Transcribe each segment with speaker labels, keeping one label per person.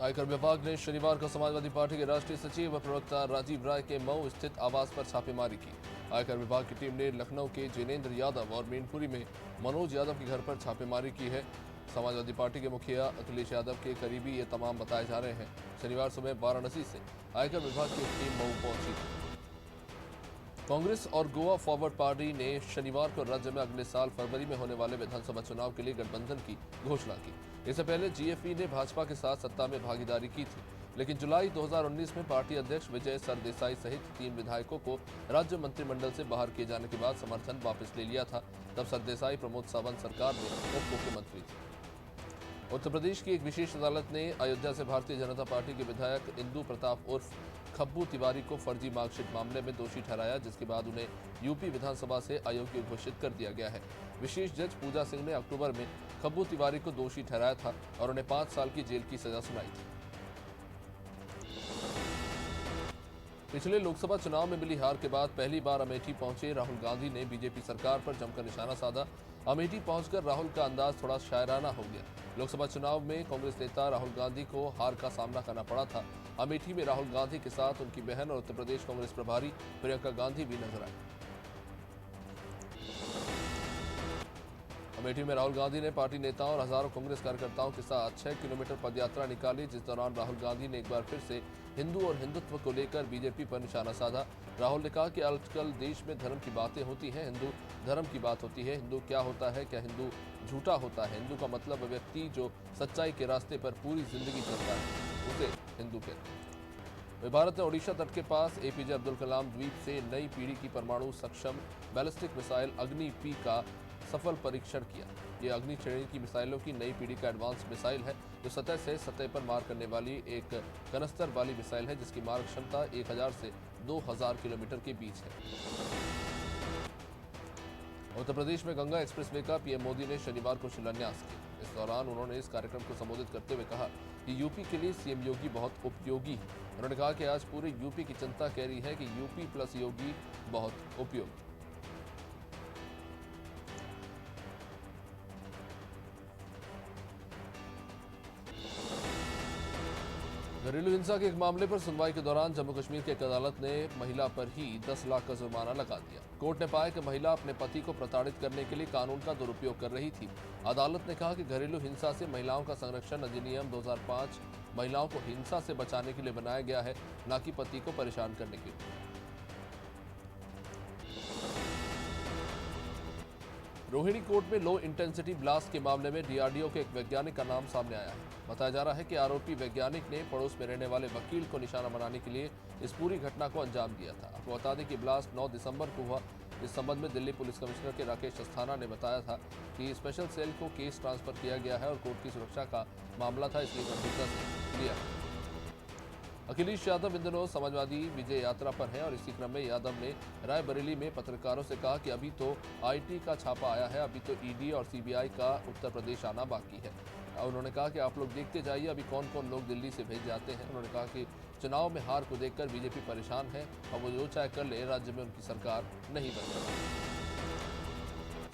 Speaker 1: आयकर विभाग ने शनिवार को समाजवादी पार्टी के राष्ट्रीय सचिव व प्रवक्ता राजीव राय के मऊ स्थित आवास पर छापेमारी की। आयकर विभाग की टीम ने लखनऊ के जिनेंद्र यादव और मैनपुरी में मनोज यादव के घर पर छापेमारी की है। समाजवादी पार्टी के मुखिया अखिलेश यादव के करीबी ये तमाम बताए जा रहे हैं। शनिवार सुबह वाराणसी से आयकर विभाग की टीम मऊ पहुंची। कांग्रेस और गोवा फॉरवर्ड पार्टी ने शनिवार को राज्य में अगले साल फरवरी में होने वाले विधानसभा चुनाव के लिए गठबंधन की घोषणा की। इससे पहले जीएफई ने भाजपा के साथ सत्ता में भागीदारी की थी, लेकिन जुलाई 2019 में पार्टी अध्यक्ष विजय सरदेसाई सहित 3 विधायकों को राज्य मंत्रिमंडल से बाहर किए जाने के बाद समर्थन वापस ले लिया था। तब सरदेसाई प्रमोद सावंत सरकार में उप मुख्यमंत्री थे। उत्तर प्रदेश की एक विशेष अदालत ने अयोध्या से भारतीय जनता पार्टी के विधायक इंदु प्रताप उर्फ खब्बू तिवारी को फर्जी मार्कशीट मामले में दोषी ठहराया, जिसके बाद उन्हें यूपी विधानसभा से अयोग्य घोषित कर दिया गया है। विशेष जज पूजा सिंह ने अक्टूबर में खब्बू तिवारी को दोषी ठहराया था और उन्हें 5 साल की जेल की सजा सुनाई थी। पिछले लोकसभा चुनाव में मिली हार के बाद पहली बार अमेठी पहुंचे राहुल गांधी ने बीजेपी सरकार पर जमकर निशाना साधा। अमेठी पहुंचकर राहुल का अंदाज थोड़ा शायराना हो गया। लोकसभा चुनाव में कांग्रेस नेता राहुल गांधी को हार का सामना करना पड़ा था। अमेठी में राहुल गांधी के साथ उनकी बहन और उत्तर प्रदेश कांग्रेस प्रभारी प्रियंका गांधी भी नजर आई। अमेठी में राहुल गांधी ने पार्टी नेताओं और हजारों कांग्रेस कार्यकर्ताओं के साथ 6 किलोमीटर पदयात्रा निकाली, जिस दौरान राहुल गांधी ने एक बार फिर से हिंदू और हिंदुत्व को लेकर बीजेपी पर निशाना साधा। राहुल ने कहा कि आजकल देश में धर्म की बातें होती हैं, हिंदू धर्म की बात होती है। हिंदू क्या होता है? क्या हिंदू झूठा होता है? हिंदू का मतलब वह व्यक्ति जो सच्चाई के रास्ते पर पूरी जिंदगी चलता है, उसे हिंदू कहते हैं। भारत ने ओडिशा तट के पास एपीजे अब्दुल कलाम द्वीप से नई पीढ़ी की परमाणु सक्षम बैलिस्टिक मिसाइल अग्नि-P का सफल परीक्षण किया। यह अग्नि श्रेणी की मिसाइलों की नई पीढ़ी का एडवांस मिसाइल है, जो सतह से सतह पर मार करने वाली एक कनस्तर वाली मिसाइल है, जिसकी मारक क्षमता 1000 से 2000 किलोमीटर के बीच है। उत्तर प्रदेश में गंगा एक्सप्रेसवे का पीएम मोदी ने शनिवार को शिलान्यास किया। इस दौरान उन्होंने इस कार्यक्रम को संबोधित करते हुए कहा कि यूपी के लिए सीएम योगी बहुत उपयोगी है। उन्होंने कहा कि आज पूरे यूपी की जनता कह रही है कि यूपी प्लस योगी बहुत उपयोगी। घरेलू हिंसा के एक मामले पर सुनवाई के दौरान जम्मू कश्मीर की एक अदालत ने महिला पर ही 10 लाख का जुर्माना लगा दिया। कोर्ट ने पाया कि महिला अपने पति को प्रताड़ित करने के लिए कानून का दुरुपयोग कर रही थी। अदालत ने कहा कि घरेलू हिंसा से महिलाओं का संरक्षण अधिनियम 2005 महिलाओं को हिंसा से बचाने के लिए बनाया गया है, न कि पति को परेशान करने के लिए। रोहिणी कोर्ट में लो इंटेंसिटी ब्लास्ट के मामले में डीआरडीओ के एक वैज्ञानिक का नाम सामने आया है। बताया जा रहा है कि आरोपी वैज्ञानिक ने पड़ोस में रहने वाले वकील को निशाना बनाने के लिए इस पूरी घटना को अंजाम दिया था। आपको बता दें कि ब्लास्ट 9 दिसंबर को हुआ। इस संबंध में दिल्ली पुलिस कमिश्नर के राकेश अस्थाना ने बताया था कि स्पेशल सेल को केस ट्रांसफर किया गया है और कोर्ट की सुरक्षा का मामला था, इसलिए गंभीरता से लिया। अखिलेश यादव इन दिनों समाजवादी विजय यात्रा पर हैं और इसी क्रम में यादव ने रायबरेली में पत्रकारों से कहा कि अभी तो आईटी का छापा आया है, अभी तो ईडी और सीबीआई का उत्तर प्रदेश आना बाकी है। उन्होंने कहा कि आप लोग देखते जाइए अभी कौन कौन लोग दिल्ली से भेज जाते हैं। उन्होंने कहा कि चुनाव में हार को देखकर बीजेपी परेशान है और वो जो चाहे कर ले, राज्य में उनकी सरकार नहीं बन सकती।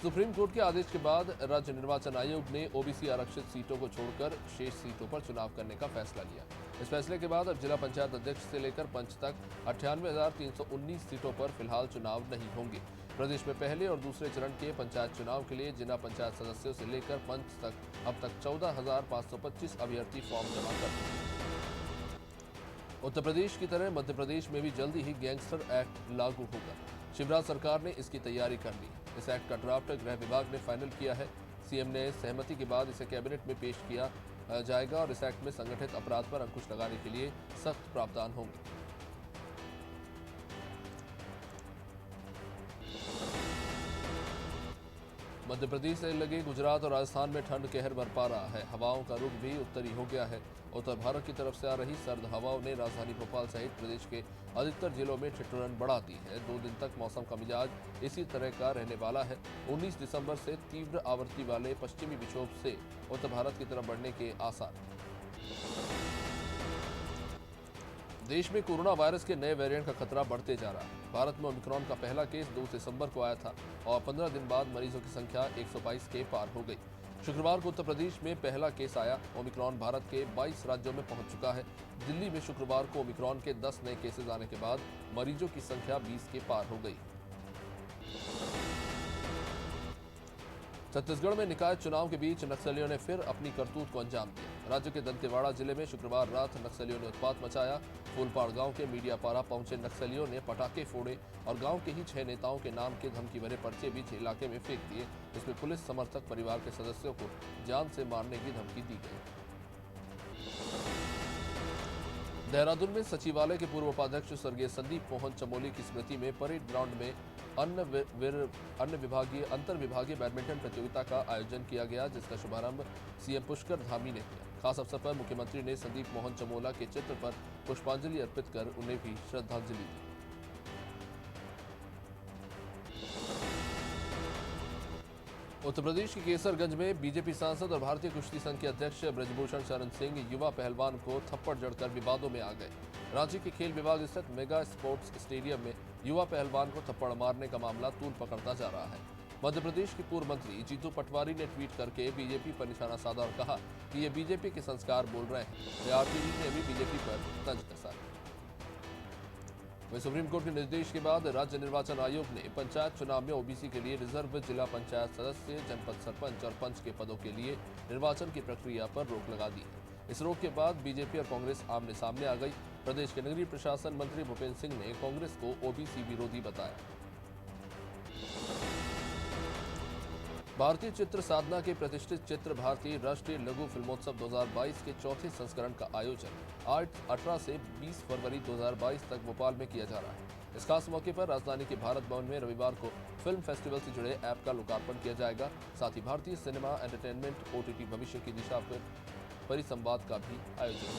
Speaker 1: सुप्रीम कोर्ट के आदेश के बाद राज्य निर्वाचन आयोग ने ओबीसी आरक्षित सीटों को छोड़कर शेष सीटों पर चुनाव करने का फैसला लिया। इस फैसले के बाद अब जिला पंचायत अध्यक्ष से लेकर पंच तक 98,319 सीटों पर फिलहाल चुनाव नहीं होंगे। प्रदेश में पहले और दूसरे चरण के पंचायत चुनाव के लिए जिला पंचायत सदस्यों से लेकर पंच तक अब तक 14,525 अभ्यर्थी फॉर्म जमा कर चुके हैं। उत्तर प्रदेश की तरह मध्य प्रदेश में भी जल्दी ही गैंगस्टर एक्ट लागू होगा। शिवराज सरकार ने इसकी तैयारी कर ली। इस एक्ट का ड्राफ्ट गृह विभाग ने फाइनल किया है। सीएम ने सहमति के बाद इसे कैबिनेट में पेश किया जाएगा और इस एक्ट में संगठित अपराध पर अंकुश लगाने के लिए सख्त प्रावधान होंगे। मध्य प्रदेश से लगे गुजरात और राजस्थान में ठंड कहर बरपा रहा है। हवाओं का रुख भी उत्तरी हो गया है। उत्तर भारत की तरफ से आ रही सर्द हवाओं ने राजधानी भोपाल सहित प्रदेश के अधिकतर जिलों में ठिठुरन बढ़ा दी है। 2 दिन तक मौसम का मिजाज इसी तरह का रहने वाला है। 19 दिसंबर से तीव्र आवृत्ति वाले पश्चिमी विक्षोभ से उत्तर भारत की तरफ बढ़ने के आसार। देश में कोरोना वायरस के नए वेरिएंट का खतरा बढ़ते जा रहा है। भारत में ओमिक्रॉन का पहला केस 2 दिसंबर को आया था और 15 दिन बाद मरीजों की संख्या 122 के पार हो गई। शुक्रवार को उत्तर प्रदेश में पहला केस आया। ओमिक्रॉन भारत के 22 राज्यों में पहुंच चुका है। दिल्ली में शुक्रवार को ओमिक्रॉन के 10 नए केसेस आने के बाद मरीजों की संख्या 20 के पार हो गई। छत्तीसगढ़ में निकाय चुनाव के बीच नक्सलियों ने फिर अपनी करतूत को अंजाम दिया। राज्य के दंतेवाड़ा जिले में शुक्रवार रात नक्सलियों ने उत्पात मचाया। फूलपाड़ गांव के मीडियापाड़ा पहुंचे नक्सलियों ने पटाखे फोड़े और गांव के ही 6 नेताओं के नाम के धमकी भरे पर्चे भी इलाके में फेंक दिए, जिसमें पुलिस समर्थक परिवार के सदस्यों को जान से मारने की धमकी दी गई। देहरादून में सचिवालय के पूर्व उपाध्यक्ष स्वर्गीय संदीप मोहन चमोली की स्मृति में परेड ग्राउंड में अंतर विभागीय बैडमिंटन प्रतियोगिता का आयोजन किया गया, जिसका शुभारंभ सीएम पुष्कर धामी ने किया। खास अवसर पर मुख्यमंत्री ने संदीप मोहन चमोला के चित्र पर पुष्पांजलि अर्पित कर उन्हें भी श्रद्धांजलि दी। उत्तर प्रदेश के केसरगंज में बीजेपी सांसद और भारतीय कुश्ती संघ के अध्यक्ष ब्रजभूषण शरण सिंह युवा पहलवान को थप्पड़ जड़कर विवादों में आ गए। रांची के खेल विभाग स्थित मेगा स्पोर्ट्स स्टेडियम में युवा पहलवान को थप्पड़ मारने का मामला तूल पकड़ता जा रहा है। मध्य प्रदेश के पूर्व मंत्री जीतू पटवारी ने ट्वीट करके बीजेपी पर निशाना साधा और कहा कि ये बीजेपी के संस्कार बोल रहे हैं। आरजेडी ने भी बीजेपी पर तंज कसा। वहीं सुप्रीम कोर्ट के निर्देश के बाद राज्य निर्वाचन आयोग ने पंचायत चुनाव में ओबीसी के लिए रिजर्व जिला पंचायत सदस्य, जनपद सरपंच और पंच के पदों के लिए निर्वाचन की प्रक्रिया पर रोक लगा दी है। इस रोक के बाद बीजेपी और कांग्रेस आमने सामने आ गई। प्रदेश के नगरीय प्रशासन मंत्री भूपेंद्र सिंह ने कांग्रेस को ओबीसी विरोधी बताया। भारतीय चित्र साधना के प्रतिष्ठित चित्र भारतीय राष्ट्रीय लघु फिल्मोत्सव 2022 के चौथे संस्करण का आयोजन 18 से 20 फरवरी 2022 तक भोपाल में किया जा रहा है। इस खास मौके पर राजधानी के भारत भवन में रविवार को फिल्म फेस्टिवल से जुड़े ऐप का लोकार्पण किया जाएगा। साथ ही भारतीय सिनेमा एंटरटेनमेंट ओटीटी भविष्य की दिशा पर परिसंवाद का भी आयोजन।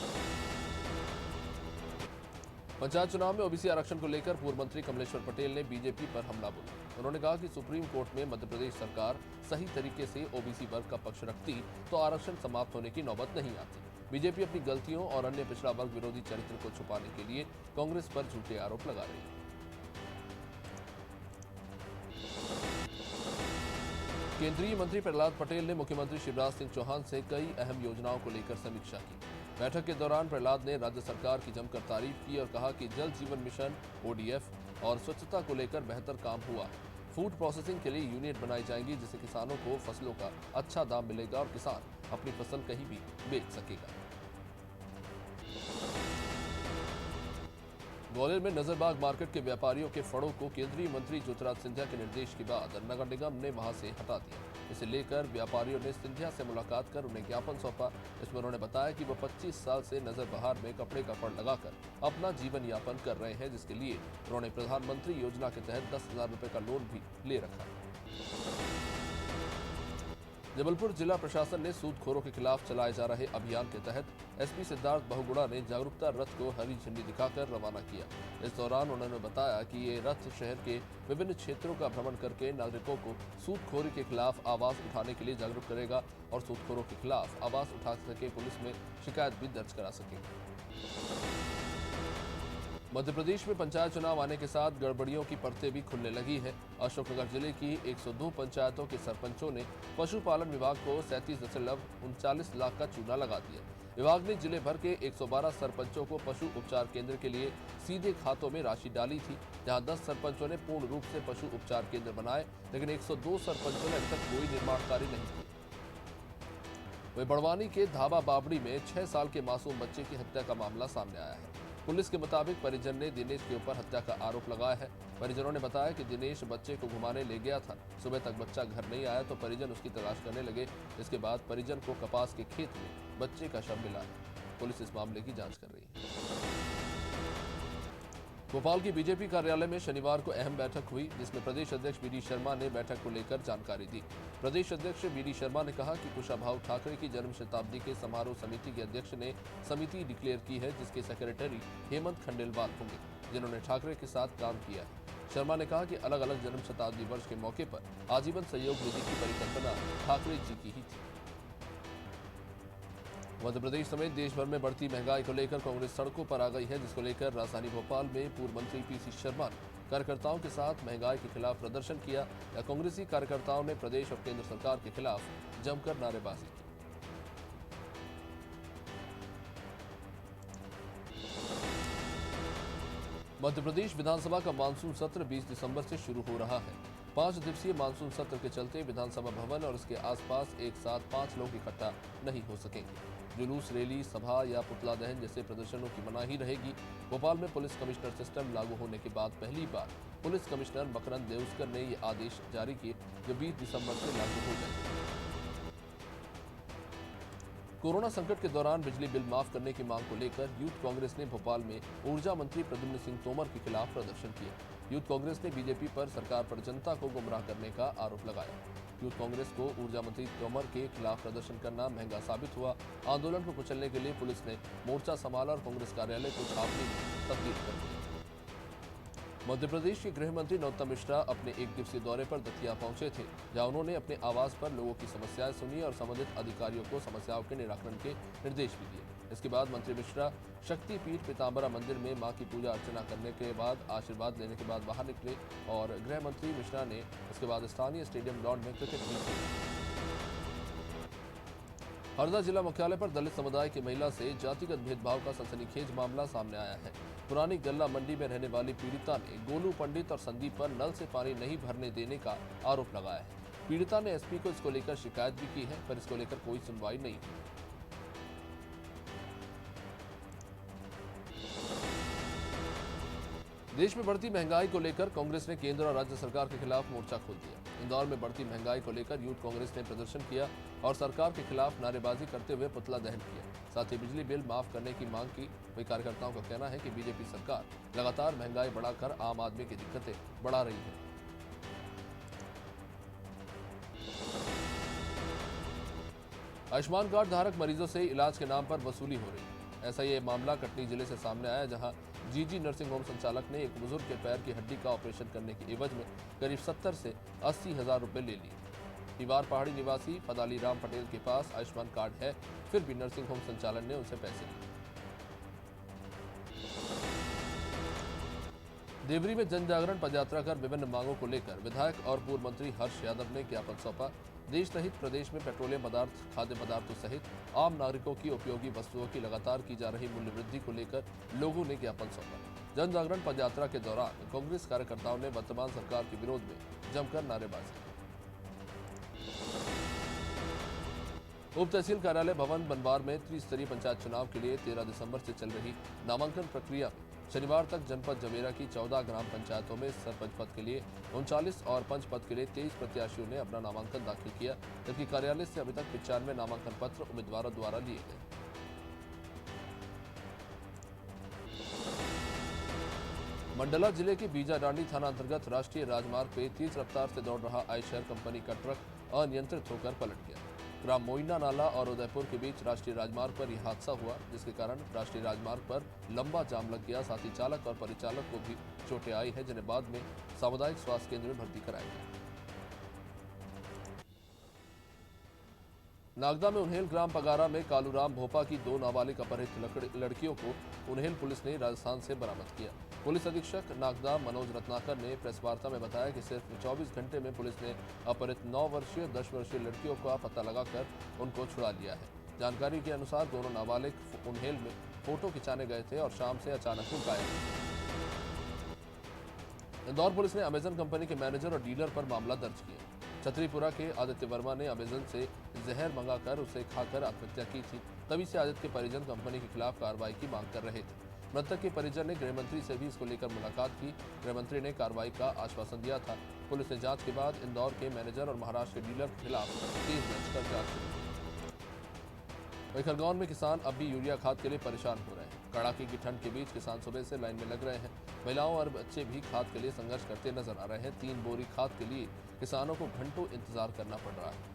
Speaker 1: पंचायत चुनाव में ओबीसी आरक्षण को लेकर पूर्व मंत्री कमलेश्वर पटेल ने बीजेपी पर हमला बोला। उन्होंने कहा कि सुप्रीम कोर्ट में मध्य प्रदेश सरकार सही तरीके से ओबीसी वर्ग का पक्ष रखती तो आरक्षण समाप्त होने की नौबत नहीं आती। बीजेपी अपनी गलतियों और अन्य पिछड़ा वर्ग विरोधी चरित्र को छुपाने के लिए कांग्रेस पर झूठे आरोप लगा रही है। केंद्रीय मंत्री प्रहलाद पटेल ने मुख्यमंत्री शिवराज सिंह चौहान से कई अहम योजनाओं को लेकर समीक्षा की। बैठक के दौरान प्रहलाद ने राज्य सरकार की जमकर तारीफ की और कहा कि जल जीवन मिशन, ओडीएफ और स्वच्छता को लेकर बेहतर काम हुआ। फूड प्रोसेसिंग के लिए यूनिट बनाई जाएंगी, जिससे किसानों को फसलों का अच्छा दाम मिलेगा और किसान अपनी फसल कहीं भी बेच सकेगा। ग्वालियर में नजरबाग मार्केट के व्यापारियों के फड़ों को केंद्रीय मंत्री ज्योतिराज सिंधिया के निर्देश के बाद नगर निगम ने वहां से हटा दिया। इसे लेकर व्यापारियों ने सिंधिया से मुलाकात कर उन्हें ज्ञापन सौंपा। इसमें उन्होंने बताया कि वो 25 साल से नजरबहार में कपड़े का फड़ लगाकर अपना जीवन यापन कर रहे हैं, जिसके लिए उन्होंने प्रधानमंत्री योजना के तहत 10,000 रुपए का लोन भी ले रखा। जबलपुर जिला प्रशासन ने सूदखोरों के खिलाफ चलाए जा रहे अभियान के तहत एसपी सिद्धार्थ बहुगुणा ने जागरूकता रथ को हरी झंडी दिखाकर रवाना किया। इस दौरान उन्होंने बताया कि ये रथ शहर के विभिन्न क्षेत्रों का भ्रमण करके नागरिकों को सूदखोरी के खिलाफ आवाज उठाने के लिए जागरूक करेगा और सूदखोरों के खिलाफ आवाज उठा सके पुलिस में शिकायत भी दर्ज करा सकेगी। मध्य प्रदेश में पंचायत चुनाव आने के साथ गड़बड़ियों की परतें भी खुलने लगी है। अशोकनगर जिले की 102 पंचायतों के सरपंचों ने पशुपालन विभाग को 37.39 लाख का चूना लगा दिया। विभाग ने जिले भर के 112 सरपंचों को पशु उपचार केंद्र के लिए सीधे खातों में राशि डाली थी, जहां 10 सरपंचों ने पूर्ण रूप से पशु उपचार केंद्र बनाए, लेकिन 102 सरपंचों ने अभी तक कोई निर्माण कार्य नहीं किया। वहीं बड़वानी के धाबा बाबड़ी में 6 साल के मासूम बच्चे की हत्या का मामला सामने आया है। पुलिस के मुताबिक परिजन ने दिनेश के ऊपर हत्या का आरोप लगाया है। परिजनों ने बताया कि दिनेश बच्चे को घुमाने ले गया था। सुबह तक बच्चा घर नहीं आया तो परिजन उसकी तलाश करने लगे। इसके बाद परिजन को कपास के खेत में बच्चे का शव मिला है। पुलिस इस मामले की जांच कर रही है। भोपाल की बीजेपी कार्यालय में शनिवार को अहम बैठक हुई, जिसमें प्रदेश अध्यक्ष बीडी शर्मा ने बैठक को लेकर जानकारी दी। प्रदेश अध्यक्ष बीडी शर्मा ने कहा कि कुशाभाऊ ठाकरे की जन्म शताब्दी के समारोह समिति के अध्यक्ष ने समिति डिक्लेयर की है, जिसके सेक्रेटरी हेमंत खंडेलवाल होंगे, जिन्होंने ठाकरे के साथ काम किया है। शर्मा ने कहा कि अलग अलग जन्म शताब्दी वर्ष के मौके पर आजीवन सहयोग निधि की परिकल्पना ठाकरे जी की ही थी। मध्य प्रदेश समेत देश भर में बढ़ती महंगाई को लेकर कांग्रेस सड़कों पर आ गई है, जिसको लेकर राजधानी भोपाल में पूर्व मंत्री पीसी शर्मा ने कार्यकर्ताओं के साथ महंगाई के खिलाफ प्रदर्शन किया या कांग्रेसी कार्यकर्ताओं ने प्रदेश और केंद्र सरकार के खिलाफ जमकर नारेबाजी की। मध्य प्रदेश विधानसभा का मानसून सत्र 20 दिसंबर से शुरू हो रहा है। 5 दिवसीय मानसून सत्र के चलते विधानसभा भवन और उसके आसपास एक साथ 5 लोग इकट्ठा नहीं हो सकेंगे। जुलूस, रैली, सभा या पुतला दहन जैसे प्रदर्शनों की मनाही रहेगी। भोपाल में पुलिस कमिश्नर सिस्टम लागू होने के बाद पहली बार पुलिस कमिश्नर मकरंद देउस्कर ने ये आदेश जारी किए जो 20 दिसंबर से लागू हो जाएंगे। कोरोना संकट के दौरान बिजली बिल माफ करने की मांग को लेकर यूथ कांग्रेस ने भोपाल में ऊर्जा मंत्री प्रद्युम्न सिंह तोमर के खिलाफ प्रदर्शन किया। यूथ कांग्रेस ने बीजेपी पर सरकार पर जनता को गुमराह करने का आरोप लगाया। यूथ कांग्रेस को ऊर्जा मंत्री तोमर के खिलाफ प्रदर्शन करना महंगा साबित हुआ। आंदोलन को कुचलने के लिए पुलिस ने मोर्चा संभाला और कांग्रेस कार्यालय को छावनी में तब्दील कर दिया। मध्य प्रदेश के गृह मंत्री नरोत्तम मिश्रा अपने एक दिवसीय दौरे पर दतिया पहुंचे थे, जहां उन्होंने अपने आवास पर लोगों की समस्याएं सुनी और संबंधित अधिकारियों को समस्याओं के निराकरण के निर्देश भी दिए। इसके बाद मंत्री मिश्रा शक्तिपीठ पीताम्बरा मंदिर में मां की पूजा अर्चना करने के बाद आशीर्वाद लेने के बाद बाहर निकले और गृह मंत्री मिश्रा ने उसके बाद स्थानीय स्टेडियम ग्राउंड में क्रिकेट भी खेला। हरदा जिला मुख्यालय पर दलित समुदाय की महिला से जातिगत भेदभाव का सनसनीखेज मामला सामने आया है। पुरानी गल्ला मंडी में रहने वाली पीड़िता ने गोलू पंडित और संदीप पर नल से पानी नहीं भरने देने का आरोप लगाया है। पीड़िता ने एसपी को इसको लेकर शिकायत भी की है, पर इसको लेकर कोई सुनवाई नहीं हुई। देश में बढ़ती महंगाई को लेकर कांग्रेस ने केंद्र और राज्य सरकार के खिलाफ मोर्चा खोल दिया। इंदौर में बढ़ती महंगाई को लेकर यूथ कांग्रेस ने प्रदर्शन किया और सरकार के खिलाफ नारेबाजी करते हुए पुतला दहन किया। साथ ही बिजली बिल माफ करने की मांग की। वही कार्यकर्ताओं का कहना है कि बीजेपी सरकार लगातार महंगाई बढ़ाकर आम आदमी की दिक्कतें बढ़ा रही है। आयुष्मान कार्ड धारक मरीजों से इलाज के नाम पर वसूली हो रही है। ऐसा ये मामला कटनी जिले से सामने आया, जहां जीजी नर्सिंग होम संचालक ने एक बुजुर्ग के पैर की हड्डी का ऑपरेशन करने के एवज में करीब 70 से 80 हजार रुपए ले लिए। दीवार पहाड़ी निवासी फदाली राम पटेल के पास आयुष्मान कार्ड है, फिर भी नर्सिंग होम संचालन ने उनसे पैसे लिए। देवरी में जन जागरण पदयात्रा कर विभिन्न मांगों को लेकर विधायक और पूर्व मंत्री हर्ष यादव ने ज्ञापन सौंपा। देश सहित प्रदेश में पेट्रोलियम पदार्थ, खाद्य पदार्थों सहित आम नागरिकों की उपयोगी वस्तुओं की लगातार की जा रही मूल्य वृद्धि को लेकर लोगों ने ज्ञापन सौंपा। जन जागरण पदयात्रा के दौरान कांग्रेस कार्यकर्ताओं ने वर्तमान सरकार के विरोध में जमकर नारेबाजी की। उप तहसील कार्यालय भवन बनवार में त्रिस्तरीय पंचायत चुनाव के लिए 13 दिसंबर से चल रही नामांकन प्रक्रिया में शनिवार तक जनपद जमेरा की 14 ग्राम पंचायतों में सरपंच पद के लिए 39 और पंच पद के लिए 23 प्रत्याशियों ने अपना नामांकन दाखिल किया, जबकि कार्यालय से अभी तक 95 नामांकन पत्र उम्मीदवारों द्वारा लिए गए। मंडला जिले के बीजाडांडी थाना अंतर्गत राष्ट्रीय राजमार्ग पे तेज रफ्तार से दौड़ रहा आयशर कंपनी का ट्रक अनियंत्रित होकर पलट गया। ग्राम मोइना नाला और उदयपुर के बीच राष्ट्रीय राजमार्ग पर यह हादसा हुआ, जिसके कारण राष्ट्रीय राजमार्ग पर लंबा जाम लग गया। साथ ही चालक और परिचालक को भी चोटें आई हैं, जिन्हें बाद में सामुदायिक स्वास्थ्य केंद्र में भर्ती कराया गया। नागदा में उन्हेल ग्राम पगारा में कालूराम भोपा की 2 नाबालिग अपहृत लड़कियों को उन्हेल पुलिस ने राजस्थान से बरामद किया। पुलिस अधीक्षक नागदा मनोज रत्नाकर ने प्रेस वार्ता में बताया कि सिर्फ 24 घंटे में पुलिस ने अपहृत 9 वर्षीय 10 वर्षीय लड़कियों का पता लगाकर उनको छुड़ा लिया है। जानकारी के अनुसार दोनों नाबालिग उन्हेल में फोटो खिंचाने गए थे और शाम से अचानक वो गायब हुए। इंदौर पुलिस ने अमेजन कंपनी के मैनेजर और डीलर पर मामला दर्ज किया। छतरीपुरा के आदित्य वर्मा ने अमेजन से जहर मंगाकर उसे खाकर आत्महत्या की थी। तभी से आदित्य के परिजन कंपनी के खिलाफ कार्रवाई की मांग कर रहे थे। मृतक के परिजन ने गृह मंत्री से भी इसको लेकर मुलाकात की। गृह मंत्री ने कार्रवाई का आश्वासन दिया था। पुलिस ने जांच के बाद इंदौर के मैनेजर और महाराष्ट्र के डीलर के खिलाफ केस दर्ज कर जांच शुरू की। वहीं खरगोन में किसान अब भी यूरिया खाद के लिए परेशान हो रहे हैं। कड़ाके की ठंड के बीच किसान सुबह से लाइन में लग रहे हैं। महिलाओं और बच्चे भी खाद के लिए संघर्ष करते नजर आ रहे हैं। 3 बोरी खाद के लिए किसानों को घंटों इंतजार करना पड़ रहा है।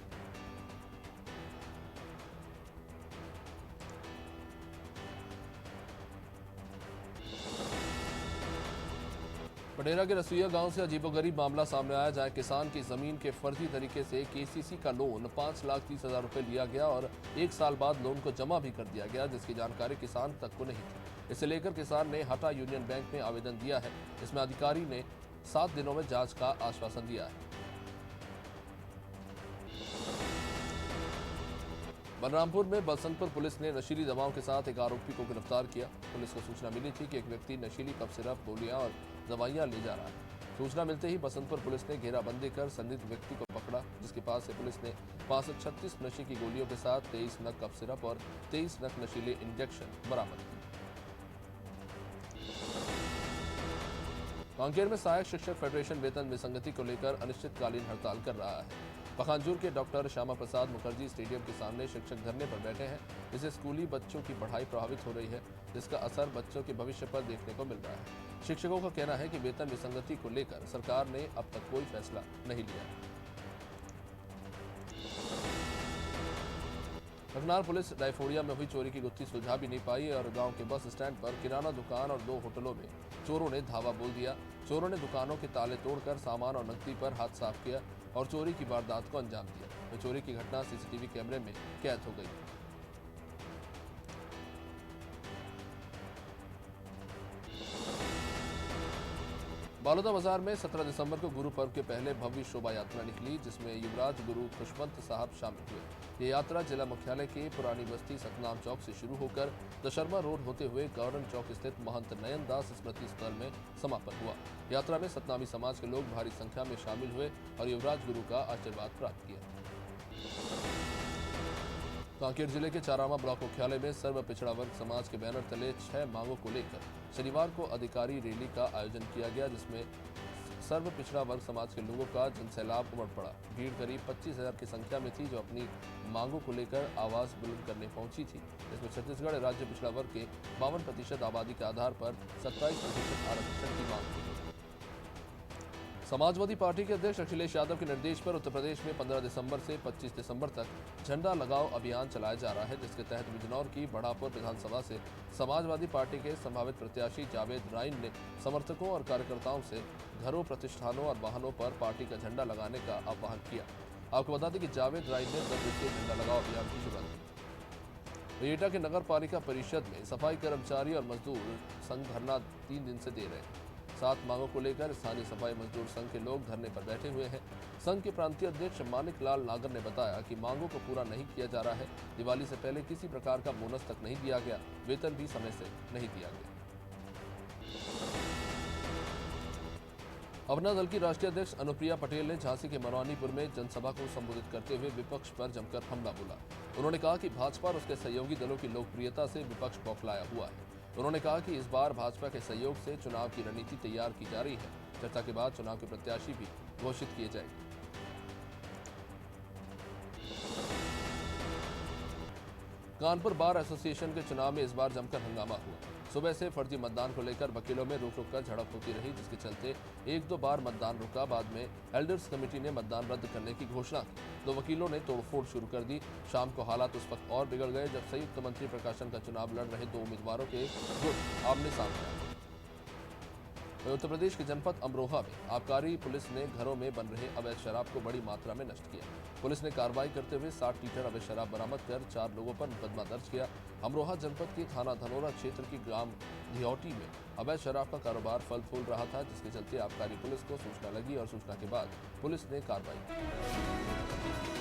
Speaker 1: पटेरा के रसुइया गांव से अजीबोगरीब मामला सामने आया, जहां किसान की जमीन के फर्जी तरीके से केसीसी का लोन 5,30,000 रुपए लिया गया और 1 साल बाद लोन को जमा भी कर दिया गया, जिसकी जानकारी किसान तक को नहीं थी। इसे लेकर किसान ने हटा यूनियन बैंक में आवेदन दिया है। इसमें अधिकारी ने 7 दिनों में जांच का आश्वासन दिया है। बलरामपुर में बसंतपुर पुलिस ने नशीली दवाओं के साथ एक आरोपी को गिरफ्तार किया। पुलिस को सूचना मिली थी कि एक व्यक्ति नशीली कफ सिरप, गोलियां और दवाइयां ले जा रहा है। सूचना मिलते ही बसंतपुर पुलिस ने घेराबंदी कर संदिग्ध व्यक्ति को पकड़ा, जिसके पास से पुलिस ने 536 नशे की गोलियों के साथ 23 नग कफ सिरप और 23 नग नशीले इंजेक्शन बरामद किए। कांकेर में सहायक शिक्षक फेडरेशन वेतन विसंगति को लेकर अनिश्चितकालीन हड़ताल कर रहा है। पखानजूर के डॉक्टर श्यामा प्रसाद मुखर्जी स्टेडियम के सामने शिक्षक धरने पर बैठे हैं। इससे स्कूली बच्चों की पढ़ाई प्रभावित हो रही है, जिसका असर बच्चों के भविष्य पर देखने को मिल रहा है। शिक्षकों का कहना है कि वेतन विसंगति को लेकर सरकार ने अब तक कोई फैसला नहीं लिया। रखनार पुलिस डायफोडिया में हुई चोरी की गुत्थी सुलझा भी नहीं पाई और गांव के बस स्टैंड पर किराना दुकान और 2 होटलों में चोरों ने धावा बोल दिया। चोरों ने दुकानों के ताले तोड़कर सामान और नकदी पर हाथ साफ किया और चोरी की वारदात को अंजाम दिया। चोरी की घटना सीसीटीवी कैमरे में कैद हो गई। बालोदा बाजार में 17 दिसंबर को गुरु पर्व के पहले भव्य शोभा यात्रा निकली, जिसमें युवराज गुरु खुशवंत साहब शामिल हुए। ये यात्रा जिला मुख्यालय के पुरानी बस्ती सतनाम चौक से शुरू होकर दशहरा रोड होते हुए गवर्नर चौक स्थित महंत नयन दास स्मृति स्थल में समापन हुआ। यात्रा में सतनामी समाज के लोग भारी संख्या में शामिल हुए और युवराज गुरु का आशीर्वाद प्राप्त किया। कांकेर जिले के चारामा ब्लॉक मुख्यालय में सर्व पिछड़ा वर्ग समाज के बैनर तले 6 मांगों को लेकर शनिवार को अधिकारी रैली का आयोजन किया गया, जिसमें सर्व पिछड़ा वर्ग समाज के लोगों का जनसैलाब उमड़ पड़ा। भीड़ करीब 25,000 की संख्या में थी, जो अपनी मांगों को लेकर आवाज बुलंद करने पहुंची थी। इसमें छत्तीसगढ़ राज्य पिछड़ा वर्ग के 52% आबादी के आधार पर 27% आरक्षण की मांग की। समाजवादी पार्टी के अध्यक्ष अखिलेश यादव के निर्देश पर उत्तर प्रदेश में 15 दिसंबर से 25 दिसंबर तक झंडा लगाओ अभियान चलाया जा रहा है, जिसके तहत बिजनौर की बढ़ापुर विधानसभा से समाजवादी पार्टी के संभावित प्रत्याशी जावेद राइन ने समर्थकों और कार्यकर्ताओं से घरों, प्रतिष्ठानों और वाहनों पर पार्टी का झंडा लगाने का आह्वान किया। आपको बता दें कि जावेद राइन ने 10 दिवसीय झंडा लगाओ अभियान की शुरुआत की। एटा के नगर पालिका परिषद में सफाई कर्मचारी और मजदूर संघ धरना 3 दिन से दे रहे हैं। 7 मांगों को लेकर स्थानीय सफाई मजदूर संघ के लोग धरने पर बैठे हुए हैं। संघ के प्रांतीय अध्यक्ष मानिक लाल नागर ने बताया कि मांगों को पूरा नहीं किया जा रहा है। दिवाली से पहले किसी प्रकार का बोनस तक नहीं दिया गया, वेतन भी समय से नहीं दिया गया। अपना दल की राष्ट्रीय अध्यक्ष अनुप्रिया पटेल ने झांसी के मरवानीपुर में जनसभा को संबोधित करते हुए विपक्ष पर जमकर हमला बोला। उन्होंने कहा कि भाजपा और उसके सहयोगी दलों की लोकप्रियता से विपक्ष बौखलाया हुआ है। उन्होंने कहा कि इस बार भाजपा के सहयोग से चुनाव की रणनीति तैयार की जा रही है। चर्चा के बाद चुनाव के प्रत्याशी भी घोषित किए जाएंगे। कानपुर बार एसोसिएशन के चुनाव में इस बार जमकर हंगामा हुआ। सुबह से फर्जी मतदान को लेकर वकीलों में रुक रुक कर झड़प होती रही, जिसके चलते 1-2 बार मतदान रुका। बाद में एल्डर्स कमेटी ने मतदान रद्द करने की घोषणा की। 2 वकीलों ने तोड़फोड़ शुरू कर दी। शाम को हालात उस वक्त और बिगड़ गए जब संयुक्त मंत्री प्रकाशन का चुनाव लड़ रहे 2 उम्मीदवारों के गुट आमने सामने आए। उत्तर प्रदेश के जनपद अमरोहा में आबकारी पुलिस ने घरों में बन रहे अवैध शराब को बड़ी मात्रा में नष्ट किया। पुलिस ने कार्रवाई करते हुए 60 लीटर अवैध शराब बरामद कर 4 लोगों पर मुकदमा दर्ज किया। अमरोहा जनपद के थाना धनोरा क्षेत्र की ग्राम धियोटी में अवैध शराब का कारोबार फल फूल रहा था, जिसके चलते आबकारी पुलिस को सूचना लगी और सूचना के बाद पुलिस ने कार्रवाई की।